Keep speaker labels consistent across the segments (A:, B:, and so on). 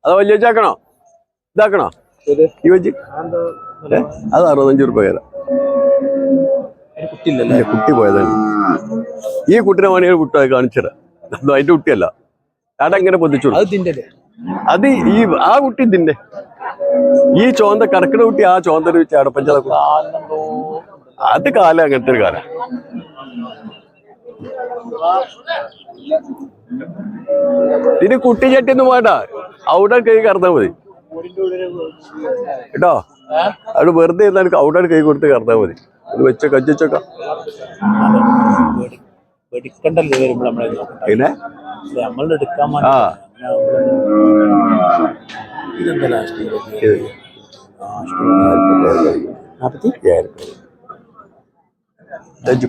A: അതോ വലിയ വെച്ചാക്കണോ ഇതാക്കണോ ഈ വെച്ച് അത് 65 രൂപ തരാം. കുട്ടി പോയതാണ്. ഈ കുട്ടിനെ വേണമെങ്കിൽ കുട്ടി കാണിച്ചുതരാം. അതിന്റെ കുട്ടിയല്ല. അവിടെ എങ്ങനെ പൊതിച്ചോളൂ. അത് ഈ ആ കുട്ടി ഇതിന്റെ ഈ ചോന്ത കറക്കണ കുട്ടി ആ ചോന്ത വെച്ച് അടപ്പഞ്ച അത് കാലം അങ്ങനത്തെ ഒരു കാലം. ഇതിന് കുട്ടി ചട്ടിയൊന്നും വേണ്ട. അവിടെ കൈ കറന്നാ മതി കേട്ടോ. അവിടെ വെറുതെ ഇരുന്നാൽ അവിടെ കൈ കൊടുത്ത് കറന്നാ മതി. അത് വെച്ച കജ്ജൊക്കെ പിന്നെ ആ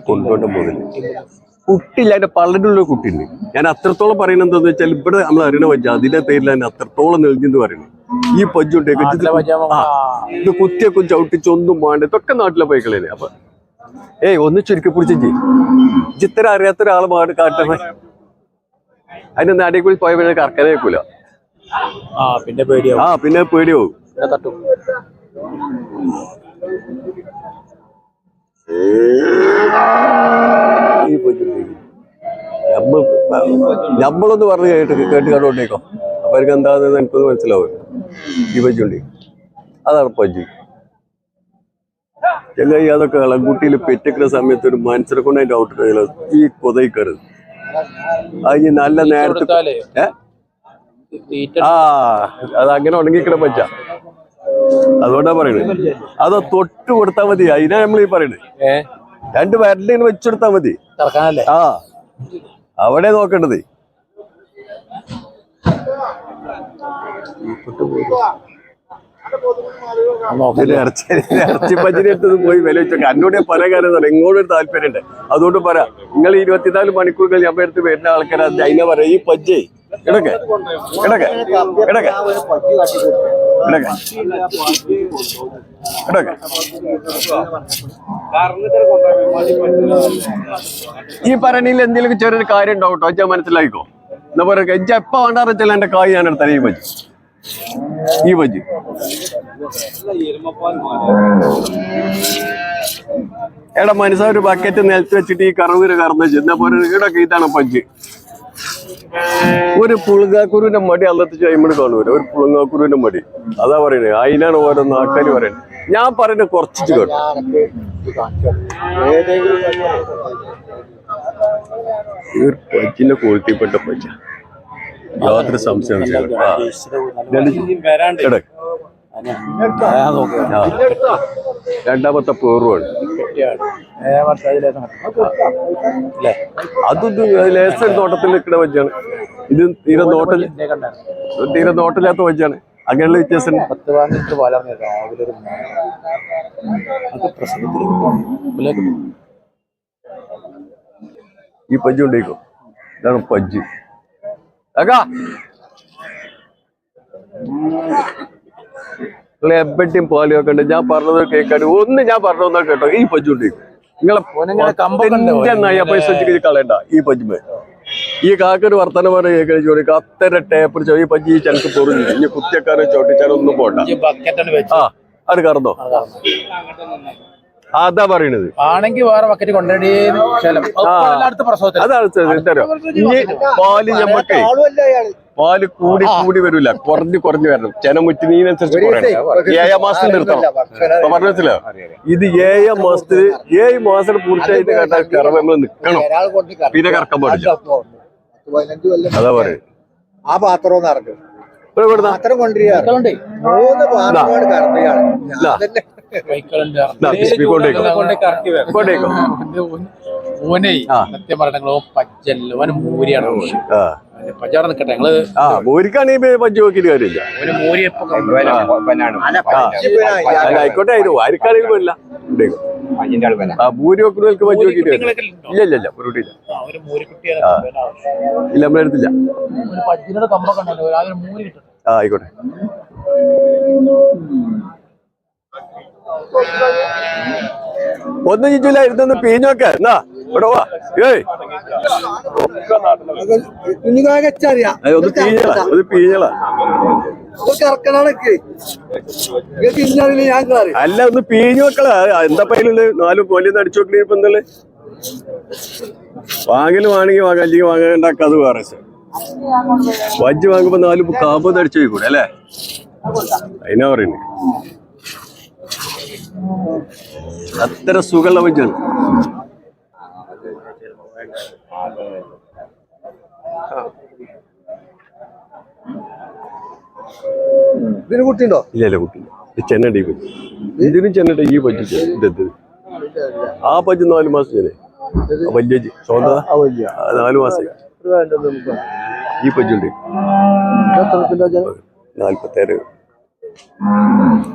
A: കൊണ്ടുപോണ്ട മുതൽ കുട്ടിയില്ല. അതിന്റെ പള്ളിനുള്ള കുട്ടിയുണ്ട്. ഞാൻ അത്രത്തോളം പറയുന്നത് എന്താന്ന് വെച്ചാൽ ഇവിടെ നമ്മൾ അറിയണ പജ്ജ അതിന്റെ പേരിൽ തന്നെ അത്രത്തോളം നെളിഞ്ഞെന്ന് പറയുന്നത്. ഈ പജ്ജുണ്ട് ഇത് കുത്തിയൊക്കെ ചവിട്ടിച്ചൊന്നും വേണ്ട. ഇതൊക്കെ നാട്ടിലെ പൈക്കളേനെ. അപ്പൊ ഒന്ന് ചുരുക്കി പിടിച്ച് ചിത്രം അറിയാത്ത ഒരാളെ മാട് കാട്ടണേ. അതിന്റെ നാടിയെ കൂടി പോയ കറക്കാനേ വെക്കൂല. പിന്നെ പേടിയാവും. നമ്മളൊന്ന് പറഞ്ഞ് കേട്ട് കണ്ടോണ്ടേക്കോ. അപ്പൊ അവർക്ക് എന്താണെന്ന് എനിക്കൊന്ന് മനസ്സിലാവും. ഈ പജ്ജുണ്ട് അതാണ് പജ്ജി. ചെങ്ങായി അതൊക്കെ ഇളംകുട്ടിയിൽ പെറ്റിക്കുന്ന സമയത്ത് ഒരു മനുഷ്യരെ കൊണ്ട് അതിന്റെ ഔട്ട് ഈ കൊതയിക്കരുത്. അതിന് നല്ല നേരത്തെ അതങ്ങനെ ഉണങ്ങിക്കിട പറ്റ. അതുകൊണ്ടാ പറയുന്നത്. അത് തൊട്ട് കൊടുത്താൽ മതി. അതിനാ നമ്മൾ ഈ പറയുന്നത്. 2 വിരലിന് വെച്ചെടുത്താൽ മതി. ആ അവിടെ നോക്കേണ്ടത്. ഇറച്ചി പച്ചിനെ എടുത്തത് പോയി വില വെച്ചോക്കെ. എന്നോട് പല കാര്യം പറയാം. ഇങ്ങോട്ടൊരു താല്പര്യമുണ്ട്. അതുകൊണ്ട് പറയാം. നിങ്ങൾ 24 മണിക്കൂറുകൾ ഞാൻ എടുത്ത് വരുന്ന ആൾക്കാർ അതിനെ പറയാം. ഈ പജ്ജേ ഇടക്കെ ഇടക്കെ ഇടക്കെ ഇടക്കെ ഇടക്കെ ഈ പറയണിൽ എന്തെങ്കിലും ചെറിയൊരു കാര്യം ഉണ്ടാവും കേട്ടോ. ഞാൻ മനസ്സിലാക്കിക്കോ. എന്നാ പറയാ എജ്ജ എപ്പ വേണ്ടാന്ന് വെച്ചാൽ എന്റെ കായ് ഞാൻ എടുത്താൽ ഈ പജ്ജി ഈ പജ്ജി എടാ മനസ്സാ ഒരു ബക്കറ്റ് നിലത്ത് വെച്ചിട്ട് ഈ കറവൂര് കറന്ന് വെച്ച് എന്നാ പോലെ ഇടൊക്കെ ഇതാണ് പജ്ജ്. ഒരു പുളുങ്ങാക്കുരുവിന്റെ മടി അന്നത്തെ ചെയ്യുമ്പോൾ കാണൂല. ഒരു പുളുങ്ങാക്കുരുവിന്റെ മടി. അതാ പറയുന്നത്. അതിനാണ് ഓരോ നാട്ടുകാർ പറയുന്നത്. ഞാൻ പറയുന്നത് കുറച്ചിട്ട് കേട്ടോ. ഈ ഒരു പജ്ജിന്റെ ക്വാളിറ്റിപ്പെട്ട പജ്ജ. യാതൊരു സംശയം. രണ്ടാമത്തെ പൂർവ്വമാണ്. അതൊന്നും ലേസർ നോട്ടത്തിൽ നിൽക്കുന്ന വജ്ജാണ്. ഇത് തീരെ നോട്ടില്ലാത്ത വജ്ജാണ്. അങ്ങനെയുള്ള വ്യത്യാസം. ഈ പജ്ജ് കൊണ്ടേക്കോ. ഇതാണ് പജ്ജ്. എപ്പറ്റിയും പാലും ഒക്കെ ഉണ്ട്. ഞാൻ പറഞ്ഞത് കേൾക്കാണ്ട് ഒന്ന് ഞാൻ പറഞ്ഞോ കേട്ടോ. ഈ പജ്ജുണ്ട്. നിങ്ങളെ നയ പൈസ വെച്ചിട്ട് കളയണ്ട. ഈ പജ്ജുമേ ഈ കാക്കൊരു വർത്തമാനം പറഞ്ഞ കേൾക്കണ ചോദിക്ക. അത്ര ടേപ്പർ ഈ പജ്ജി ഈ ചനക്ക് പൊറിഞ്ഞു. ഇനി കുത്തിയക്കാരോ ചോട്ടിച്ചാലോ ഒന്നും പോണ്ട. ആ അത് കറന്നോ. അതാ പറയണത്. ആണെങ്കിൽ വേറെ ബക്കറ്റ് കൊണ്ടുപോയി അതാണ്. ഇനി പാല് ഞമ്മക്കേ പാല് കൂടി കൂടി വരൂല. കുറഞ്ഞു വരണം. ചെനമുറ്റിനനുസരിച്ച് 7 മാസത്തിൽ നിർത്തണം. അപ്പൊ പറഞ്ഞില്ല. ഇത് 7 മാസത്തിൽ 7 മാസം പൂർത്തിയായിട്ട് കേട്ടാൽ കറവ് നമ്മൾ നിക്കണം. പിന്നെ കറക്കാൻ പാടില്ല. അതാ പറയും. ആ പാത്രം മൂരിക്കാണെങ്കിൽ പഞ്ച് നോക്കിയിട്ട് കാര്യമില്ല. ആയിക്കോട്ടെ. ആർക്കാണെങ്കിൽ പോയില്ല. മൂരി വെക്കുന്നവർക്ക് പഞ്ച് നോക്കിയിട്ട് ഇല്ല പൊരുട്ടില്ല. ഇല്ല നമ്മളെടുത്തില്ല. ആയിക്കോട്ടെ. ഒന്നും ചിറ്റില്ല. ഇരുന്നൊന്ന് പിഴിഞ്ഞോക്കെ. എന്നാ ഇവിടെ പോവാ. ഒന്ന് പിഴിഞ്ഞളാ. അല്ല ഒന്ന് പിഴിഞ്ഞു വെക്കളാ. എന്താ പയ്യലുള്ളത്? 4 പോലെന്ന് അടിച്ചു വെക്കണ ഇപ്പൊ എന്തല്ലേ? വാങ്ങല് വാങ്ങി വാങ്ങാം, അല്ലെങ്കിൽ വാങ്ങാണ്ടാക്ക, അത് വേറെ. വജ്ജ് വാങ്ങുമ്പോ 4 കാമ്പ് അടിച്ചു വെക്കൂടെ അല്ലേ? അതിനാ പറയുന്നത്. അത്ര സുഖമുള്ള വജ്ജാണ്.
B: ഇതിന് കുട്ടിയുണ്ടോ?
A: ഇല്ല കുട്ടിയില്ല. ചെന്നൈ പറ്റി ഇതിനും ചെന്നൈ ഈ പറ്റി ഇതെന്ത് ആ പറ്റി 4 മാസം ചെന്നെ വലിയ സ്വന്തം 4 മാസം ഈ പറ്റുണ്ട് 46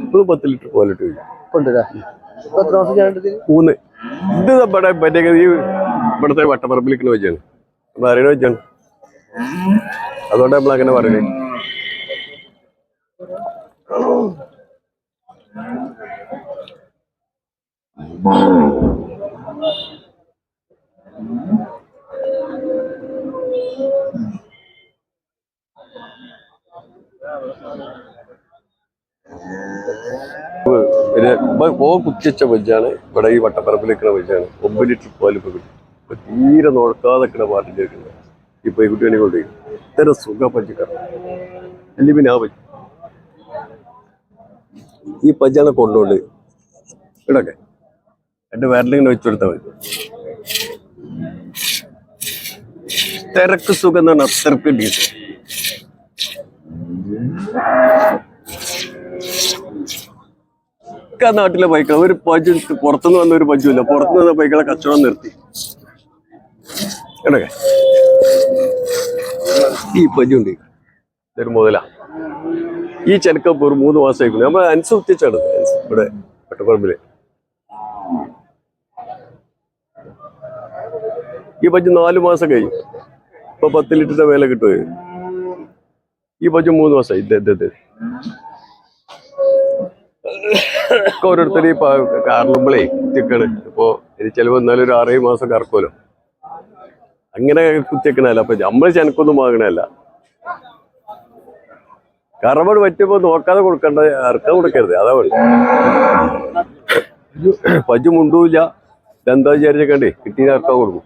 A: ഇപ്പോഴും 10 ലിറ്റർ പോലിട്ട് 3. ഇത് നമ്മുടെ മറ്റേ ഈ ഇവിടുത്തെ വട്ടപ്പറമ്പിലിരിക്കുന്ന വെച്ചാണ്, നമ്മൾ അറിയണ വെച്ചാണ്. അതുകൊണ്ട് നമ്മളങ്ങനെ പറയുന്നത്. പിന്നെ കുത്തിച്ച വെച്ചാണ് ഇവിടെ ഈ വട്ടപ്പറമ്പിൽ നിൽക്കുന്ന വെച്ചാണ്. 9 ലിറ്റർ പാല് ഇപ്പൊ കിട്ടും. ഇപ്പൊ തീരെ നോക്കാതെ നിൽക്കുന്ന പാർട്ടി ചേർക്കുന്നത് ഇപ്പൊ ഈ കുട്ടികളെ കൊണ്ടുപോയി ഇത്ര സുഖ പഞ്ചക്കാർ അല്ലെ. പിന്നെ ആ പറ്റി ഈ പഞ്ചാണ് കൊണ്ടുകൊണ്ട് ഇവിടൊക്കെ എന്റെ വയറിലിങ്ങനെ വെച്ചുകൊടുത്താൽ മതി. തിരക്ക് സുഖം എന്ന് പറഞ്ഞാൽ അത്രക്ക് ഡീസൽ. നാട്ടിലെ ബൈക്കുകൾ ഒരു പഞ്ച് പുറത്തുനിന്ന് വന്ന ഒരു പഞ്ചുമില്ല. പുറത്തുനിന്ന് വന്ന ബൈക്കുകളെ കച്ചവടം നിർത്തി. എടക്കെ ഈ പഞ്ചുണ്ട്, ഇതൊരു മുതലാ. ഈ ചെനക്കപ്പ് ഒരു 3 മാസം ആയിക്കുന്നു. നമ്മൾ അനുസരിച്ചാണ് ഇവിടെ വട്ടപ്പറമ്പില്. ഈ പഞ്ച് 4 മാസം കഴിഞ്ഞു. ഇപ്പൊ 10 ലിറ്ററിന്റെ മേലെ കിട്ടുമോ? ഈ പഞ്ച് 3 മാസമായി. ഇത് ഓരോരുത്തർ ഈ കാരണമ്പളേ കുത്തിക്കണ്. ഇപ്പൊ ഇനി ചിലവ് വന്നാലും ഒരു 6-7 മാസം കറക്കുമല്ലോ. അങ്ങനെ കുത്തിക്കണല്ല. അപ്പൊ നമ്മള് ചെനക്കൊന്നും വാങ്ങണല്ല. കറവട് പറ്റുമ്പോ നോക്കാതെ കൊടുക്കണ്ട, ഇറക്കാൻ കൊടുക്കരുത്. അതാ വേണ്ട. പഞ്ച് മുണ്ടൂല്ല. ഇതെന്താ വിചാരിച്ചേക്കണ്ടേ കിട്ടീന ഇറക്കാൻ കൊടുക്കും.